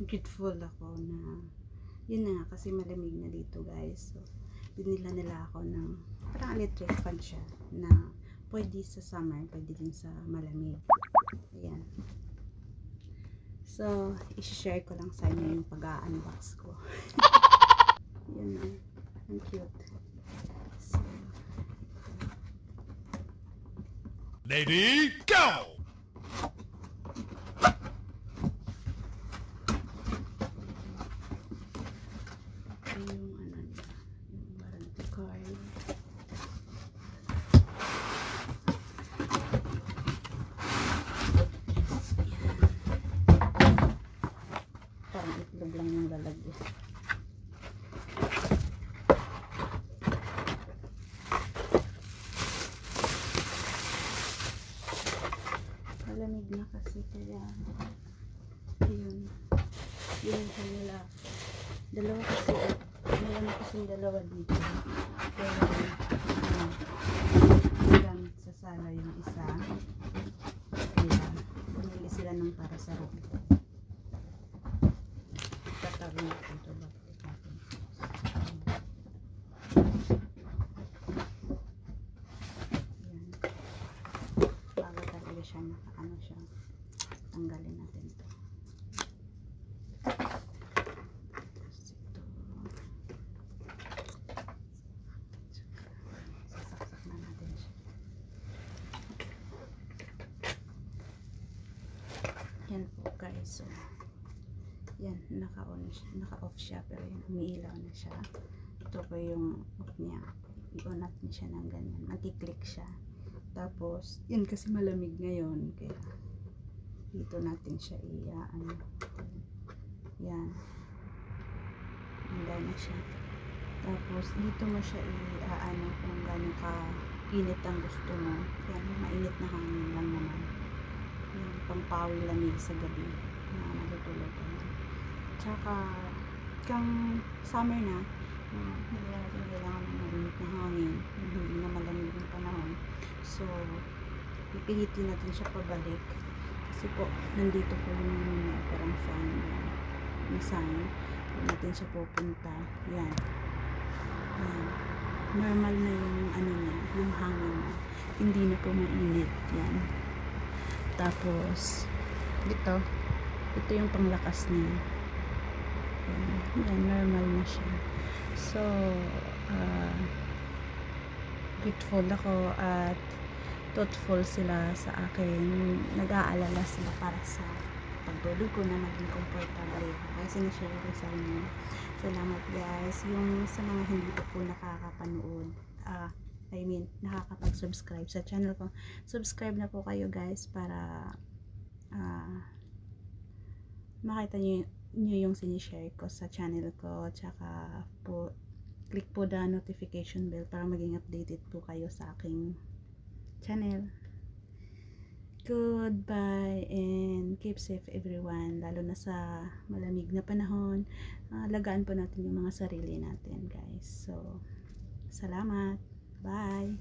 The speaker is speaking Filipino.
grateful ako na yun na nga, kasi malamig na dito guys. So binila nila ako ng parang electric fan siya na pwede sa summer, pwede din sa malamig. Ayan. So i-share ko lang sa inyo yung pag-unbox ko. Yun na, ang cute. So, Lady, go! yung ano niya, yung warranty card. Parang itlog lang yung lalagyan. Malamig na kasi kaya yun yung kanila dalawa kasi meron kasing dalawa dito pero gamit sa sala yung isa kaya pumili sila ng para sa room. Tatabi natin ito bakit natin yan bago talaga siya nakaano siya tanggalin natin ito. Sasaksak na natin siya. Yan po guys. So, yan, naka-off siya pero yan, umiilaw na siya. Ito po yung off niya. I-on natin siya ng ganyan. Magkiklik siya. Tapos, yan kasi malamig ngayon. Kaya, dito natin siya ano. Yan. Handa na siya. Tapos, dito mo siya ano kung gano'n ka init ang gusto mo. Yan, mainit na hangin lang naman. Yan, pampawi lamig sa gabi. Na matutulog ka na. Tsaka, kang summer na, hindi natin kailangan ng mainit na hangin. Hindi na malamig yung panahon. So, pipilitin natin siya pabalik. Kasi po, nandito po yung parang fan yung sign. Kung natin siya pupunta. Yan. Yan. Normal na yung ano niya, yung hangin niya. Hindi na po mainit. Yan. Tapos, ito yung panglakas niya. Yan, normal na siya. So, grateful ako at thoughtful sila sa akin. Nag-aalala sila para sa pagtulog ko na maging comfortable. Kaya sinishare ko sa inyo. Salamat guys. Yung sa mga hindi pa po nakakapanood, nakakapag-subscribe sa channel ko. Subscribe na po kayo guys para makita nyo yung sinishare ko sa channel ko. Tsaka po, click po the notification bell para maging updated po kayo sa aking channel. Goodbye and keep safe everyone, lalo na sa malamig na panahon. Alagaan po natin yung mga sarili natin guys. So, salamat. Bye.